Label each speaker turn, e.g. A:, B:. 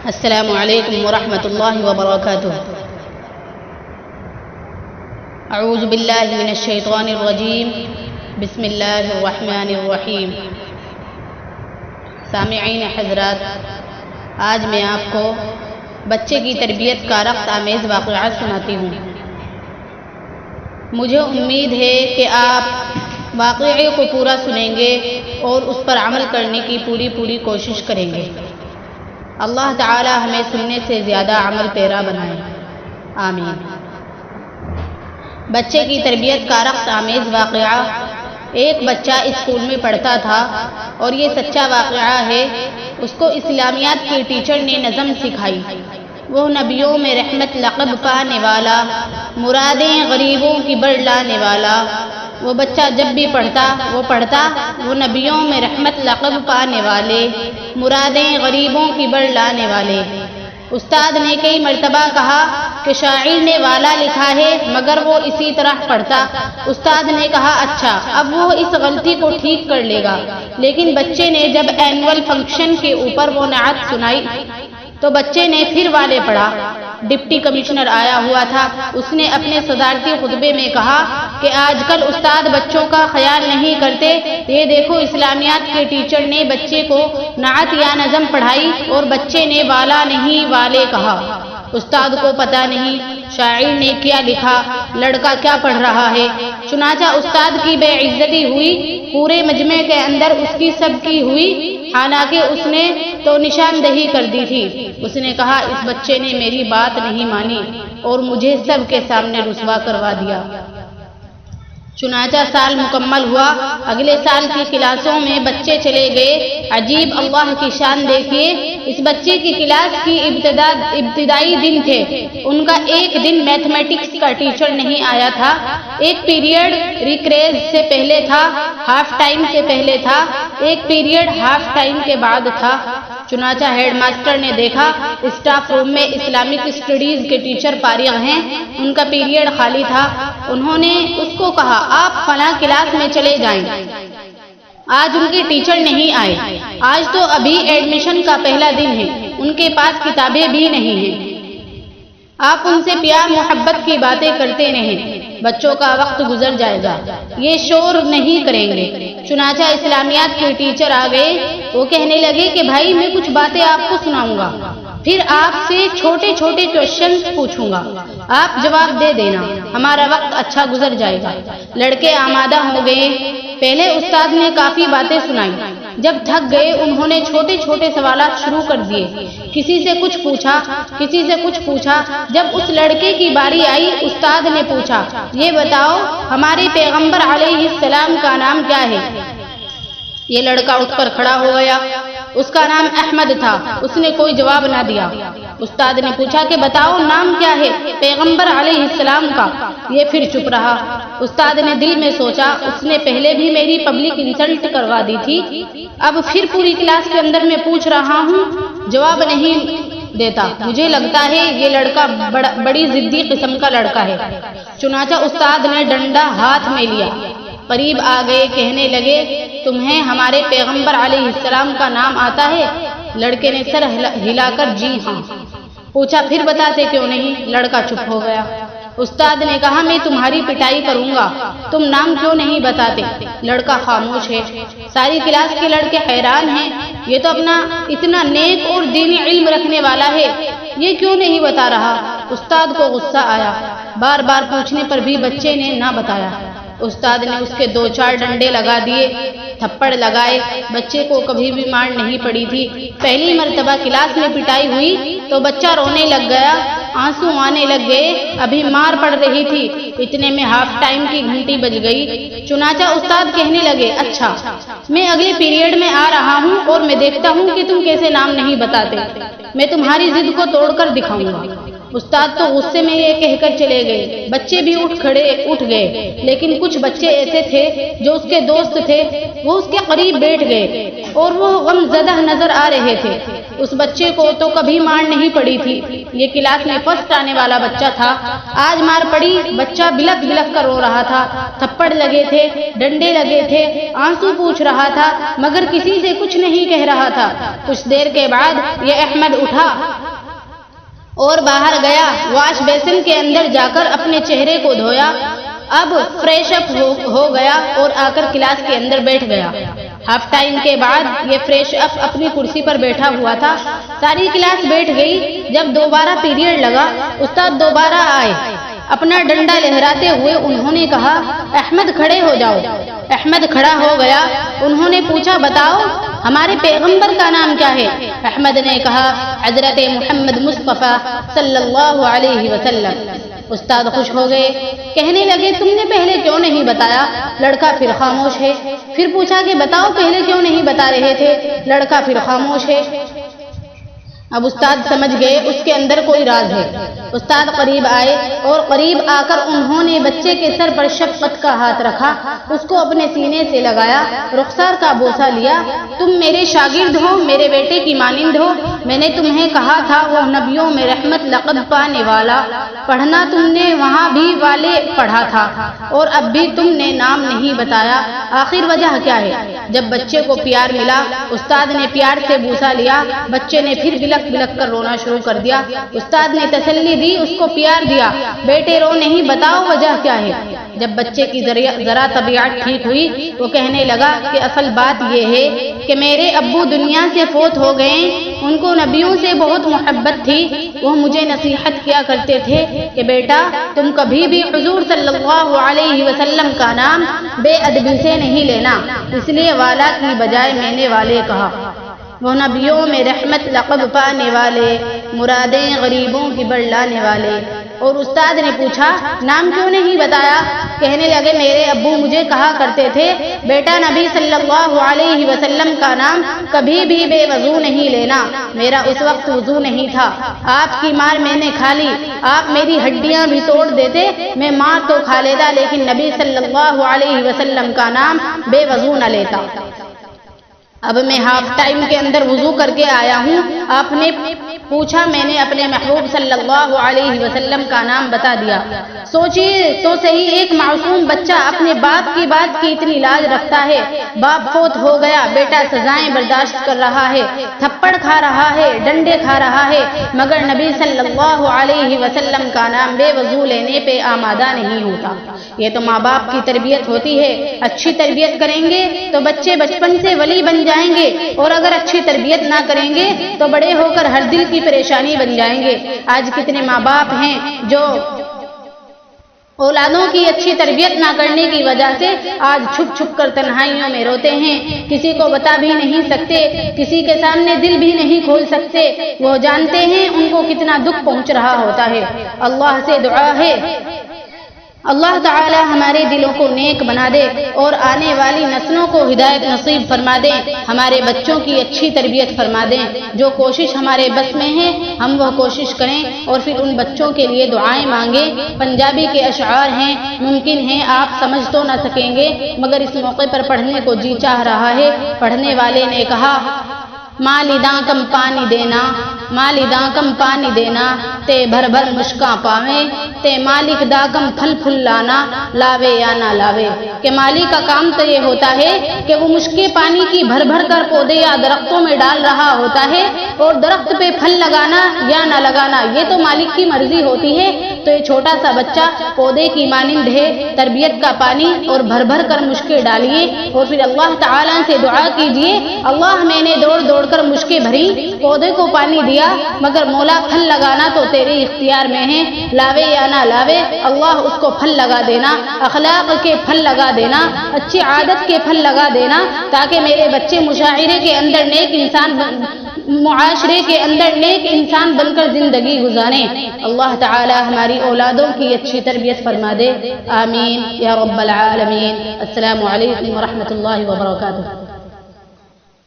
A: السلام علیکم ورحمۃ اللہ وبرکاتہ۔ اعوذ باللہ من الشیطان الرجیم، بسم اللہ الرحمن الرحیم۔ سامعین حضرات، آج میں آپ کو بچے کی تربیت کا ربط آمیز واقعات سناتی ہوں۔ مجھے امید ہے کہ آپ واقعے کو پورا سنیں گے اور اس پر عمل کرنے کی پوری کوشش کریں گے۔ اللہ تعالی ہمیں سننے سے زیادہ عمل پیرا بنائے، آمین۔ بچے کی تربیت کا ربط آمیز واقعہ۔ ایک بچہ اسکول میں پڑھتا تھا اور یہ سچا واقعہ ہے۔ اس کو اسلامیات کے ٹیچر نے نظم سکھائی۔ وہ نبیوں میں رحمت لقب پانے والا، مرادیں غریبوں کی بڑھ لانے والا۔ وہ بچہ جب بھی پڑھتا وہ نبیوں میں رحمت لقب پانے والے، مرادیں غریبوں کی بڑھ لانے والے۔ استاد نے کئی مرتبہ کہا کہ شاعر نے والا لکھا ہے، مگر وہ اسی طرح پڑھتا۔ استاد نے کہا اچھا، اب وہ اس غلطی کو ٹھیک کر لے گا۔ لیکن بچے نے جب اینول فنکشن کے اوپر وہ نعت سنائی تو بچے نے پھر والے پڑھا۔ ڈپٹی کمشنر آیا ہوا تھا۔ اس نے اپنے صدارتی خطبے میں کہا کہ آج کل استاد بچوں کا خیال نہیں کرتے۔ یہ دیکھو، اسلامیات کے ٹیچر نے بچے کو نعت یا نظم پڑھائی اور بچے نے والا نہیں والے کہا۔ استاد کو پتہ نہیں شاعر نے کیا لکھا، لڑکا کیا پڑھ رہا ہے۔ چنانچہ استاد کی بے عزتی ہوئی، پورے مجمع کے اندر اس کی سب کی ہوئی، حالانکہ اس نے تو نشاندہی کر دی تھی۔ اس نے کہا اس بچے نے میری بات نہیں مانی اور مجھے سب کے سامنے رسوا کروا دیا۔ چنانچہ سال مکمل ہوا۔ اگلے سال کی کلاسوں میں بچے چلے گئے۔ عجیب اللہ کی شان دیکھیے، اس بچے کی کلاس کی ابتدائی دن تھے۔ ان کا ایک دن میتھمیٹکس کا ٹیچر نہیں آیا تھا۔ ایک پیریڈ ریکریز سے پہلے تھا، ہاف ٹائم سے پہلے تھا، ایک پیریڈ ہاف ٹائم کے بعد تھا۔ چنانچہ ہیڈ ماسٹر نے دیکھا اسٹاف روم میں اسلامک اسٹڈیز کے ٹیچر فارغ ہیں، ان کا پیریڈ خالی تھا۔ انہوں نے اس کو کہا آپ فلاں کلاس میں چلے جائیں، آج ان کے ٹیچر نہیں آئے۔ آج تو ابھی ایڈمیشن کا پہلا دن ہے، ان کے پاس کتابیں بھی نہیں ہیں، آپ ان سے پیار محبت کی باتیں کرتے رہیں، بچوں کا وقت گزر جائے گا، یہ شور نہیں کریں گے۔ چنانچہ اسلامیات کے ٹیچر آ گئے۔ وہ کہنے لگے کہ بھائی میں کچھ باتیں آپ کو سناؤں گا، پھر آپ سے چھوٹے کوشچنز پوچھوں گا، آپ جواب دے دینا، ہمارا وقت اچھا گزر جائے گا۔ لڑکے آمادہ ہو گئے۔ پہلے استاد نے کافی باتیں سنائی۔ جب تھک گئے انہوں نے چھوٹے سوالات شروع کر دیے، کسی سے کچھ پوچھا۔ جب اس لڑکے کی باری آئی، استاد نے پوچھا یہ بتاؤ ہمارے پیغمبر علیہ السلام کا نام کیا ہے؟ یہ لڑکا اٹھ کر کھڑا ہو گیا۔ اس کا نام احمد تھا۔ اس نے کوئی جواب نہ دیا۔ استاد نے پوچھا کہ بتاؤ نام کیا ہے پیغمبر علیہ السلام کا؟ یہ پھر چپ رہا۔ استاد نے دل میں سوچا اس نے پہلے بھی میری پبلک انسلٹ کروا دی تھی، اب پھر پوری کلاس کے اندر میں پوچھ رہا ہوں، جواب نہیں دیتا۔ مجھے لگتا ہے یہ لڑکا بڑی ضدی قسم کا لڑکا ہے۔ چنانچہ استاد نے ڈنڈا ہاتھ میں لیا، قریب آ گئے، کہنے لگے تمہیں ہمارے پیغمبر علیہ السلام کا نام آتا ہے؟ لڑکے نے سر ہلا کر جی ہاں۔ پوچھا پھر بتاتے کیوں نہیں؟ لڑکا چپ ہو گیا۔ استاد نے کہا میں تمہاری پٹائی کروں گا، تم نام کیوں نہیں بتاتے؟ لڑکا خاموش ہے۔ ساری کلاس کے لڑکے حیران ہیں، یہ تو اپنا اتنا نیک اور دینی علم رکھنے والا ہے، یہ کیوں نہیں بتا رہا؟ استاد کو غصہ آیا، بار بار پوچھنے پر بھی بچے نے نہ بتایا۔ استاد نے اس کے 2-4 ڈنڈے لگا دیے، تھپڑ لگائے۔ بچے کو کبھی بھی مار نہیں پڑی تھی۔ پہلی مرتبہ کلاس میں پٹائی ہوئی تو بچہ رونے لگ گیا، آنسو آنے لگ گئے، ابھی مار پڑ رہی تھی، اتنے میں ہاف ٹائم کی گھنٹی بج گئی۔ چنانچہ استاد کہنے لگے اچھا میں اگلے پیریڈ میں آ رہا ہوں اور میں دیکھتا ہوں کہ تم کیسے نام نہیں بتاتے، میں تمہاری ضد کو توڑ کر دکھاؤں گا۔ استاد تو غصے میں یہ کہہ کر چلے گئے۔ بچے بھی اٹھ گئے، لیکن کچھ بچے ایسے تھے جو اس کے دوست تھے، وہ اس کے قریب بیٹھ گئے اور وہ غم زدہ نظر آ رہے تھے۔ اس بچے کو تو کبھی مار نہیں پڑی تھی، یہ کلاس میں فرسٹ آنے والا بچہ تھا، آج مار پڑی۔ بچہ بلک بلک کر رو رہا تھا، تھپڑ لگے تھے، ڈنڈے لگے تھے، آنسو پوچھ رہا تھا، مگر کسی سے کچھ نہیں کہہ رہا تھا۔ کچھ دیر کے بعد یہ احمد اٹھا اور باہر گیا، واش بیسن کے اندر جا کر اپنے چہرے کو دھویا، اب فریش اپ ہو گیا اور آ کر کلاس کے اندر بیٹھ گیا۔ ہاف ٹائم کے بعد یہ فریش اپ اپنی کرسی پر بیٹھا ہوا تھا، ساری کلاس بیٹھ گئی۔ جب دوبارہ پیریڈ لگا، استاد دوبارہ آئے، اپنا ڈنڈا لہراتے ہوئے انہوں نے کہا، احمد کھڑے ہو جاؤ۔ احمد کھڑا ہو گیا۔ انہوں نے پوچھا، بتاؤ ہمارے پیغمبر کا نام کیا ہے؟ احمد نے کہا، حضرت محمد مصطفیٰ صلی اللہ علیہ وسلم۔ استاد خوش ہو گئے، کہنے لگے، تم نے پہلے کیوں نہیں بتایا؟ لڑکا پھر خاموش ہے۔ پھر پوچھا کہ بتاؤ پہلے کیوں نہیں بتا رہے تھے؟ لڑکا پھر خاموش ہے۔ اب استاد سمجھ گئے اس کے اندر کوئی راز ہے۔ استاد قریب آئے اور قریب آ کر انہوں نے بچے کے سر پر شفقت کا ہاتھ رکھا، اس کو اپنے سینے سے لگایا، رخسار کا بوسہ لیا۔ تم میرے شاگرد ہو، میرے بیٹے کی مانند ہو، میں نے تمہیں کہا تھا وہ نبیوں میں رحمت لقب پانے والا، پڑھنا تم نے وہاں بھی والے پڑھا تھا اور اب بھی تم نے نام نہیں بتایا، آخر وجہ کیا ہے؟ جب بچے کو پیار ملا، استاد نے پیار سے بوسہ لیا، بچے نے پھر بلک بلک کر رونا شروع کر دیا۔ استاد نے تسلی دی، اس کو پیار دیا، بیٹے رو نہیں، بتاؤ وجہ کیا ہے؟ جب بچے کی ذرا طبیعت ٹھیک ہوئی، وہ کہنے لگا کہ اصل بات یہ ہے کہ میرے ابو دنیا سے فوت ہو گئے، ان کو نبیوں سے بہت محبت تھی، وہ مجھے نصیحت کیا کرتے تھے کہ بیٹا تم کبھی بھی حضور صلی اللہ علیہ وسلم کا نام بے ادبی سے نہیں لینا، اس لیے والا کی بجائے میں نے والے کہا۔ وہ نبیوں میں رحمت لقب پانے والے، مرادیں غریبوں کی بڑھلانے والے۔ اور استاد نے پوچھا، نام کیوں نہیں بتایا؟ کہنے لگے، میرے ابو مجھے کہا کرتے تھے، بیٹا نبی صلی اللہ علیہ وسلم کا نام کبھی بھی بے وضو نہیں لینا۔ میرا اس وقت وضو نہیں تھا، آپ کی مار میں نے کھا لی، آپ میری ہڈیاں بھی توڑ دیتے، میں مار تو کھا لیتا لیکن نبی صلی اللہ علیہ وسلم کا نام بے وضو نہ لیتا۔ اب میں ہاف ٹائم کے اندر وضو کر کے آیا ہوں، آپ نے پوچھا، میں نے اپنے محبوب صلی اللہ علیہ وسلم کا نام بتا دیا۔ سوچئے تو صحیح، ایک معصوم بچہ اپنے باپ کی بات کی اتنی لاج رکھتا ہے، باپ فوت ہو گیا، بیٹا سزائیں برداشت کر رہا ہے، تھپڑ کھا رہا ہے، ڈنڈے کھا رہا ہے، مگر نبی صلی اللہ علیہ وسلم کا نام بے وضو لینے پہ آمادہ نہیں ہوتا۔ یہ تو ماں باپ کی تربیت ہوتی ہے، اچھی تربیت کریں گے تو بچے بچپن سے ولی بن جائیں گے، اور اگر اچھی تربیت نہ کریں گے تو بڑے ہو کر ہر دل کی پریشانی بن جائیں گے۔ آج کتنے ماں باپ ہیں جو اولادوں کی اچھی تربیت نہ کرنے کی وجہ سے آج چھپ چھپ کر تنہائیوں میں روتے ہیں، کسی کو بتا بھی نہیں سکتے، کسی کے سامنے دل بھی نہیں کھول سکتے، وہ جانتے ہیں ان کو کتنا دکھ پہنچ رہا ہوتا ہے۔ اللہ سے دعا ہے اللہ تعالی ہمارے دلوں کو نیک بنا دے اور آنے والی نسلوں کو ہدایت نصیب فرما دیں، ہمارے بچوں کی اچھی تربیت فرما دیں۔ جو کوشش ہمارے بس میں ہے ہم وہ کوشش کریں اور پھر ان بچوں کے لیے دعائیں مانگیں۔ پنجابی کے اشعار ہیں، ممکن ہے آپ سمجھ تو نہ سکیں گے مگر اس موقع پر پڑھنے کو جی چاہ رہا ہے۔ پڑھنے والے نے کہا، مالیداں کم پانی دینا، مالیداں کم پانی دینا، تے بھر بھر مشکاں پاویں، تے مالک دا کم پھل پھل لانا، لاوے یا نہ لاوے۔ کہ مالک کا کام تو یہ ہوتا ہے کہ وہ مشکے پانی کی بھر بھر کر پودے یا درختوں میں ڈال رہا ہوتا ہے، اور درخت پہ پھل لگانا یا نہ لگانا یہ تو مالک کی مرضی ہوتی ہے۔ تو یہ چھوٹا سا بچہ پودے کی مانند ہے، تربیت کا پانی اور بھر بھر کر مشکیں ڈالیے اور پھر اللہ تعالیٰ سے دعا کیجئے، اللہ میں نے دوڑ دوڑ کر مشکیں بھری، پودے کو پانی دیا، مگر مولا پھل لگانا تو تیرے اختیار میں ہے، لاوے یا نہ لاوے اللہ اس کو پھل لگا دینا، اخلاق کے پھل لگا دینا، اچھی عادت کے پھل لگا دینا، تاکہ میرے بچے مشاعرے کے اندر نیک انسان معاشرے کے اندر نیک انسان بن کر زندگی گزاریں۔ اللہ تعالی ہماری اولادوں کی اچھی تربیت فرما دے، آمین یا رب العالمین۔ السلام علیکم ورحمۃ اللہ وبرکاتہ۔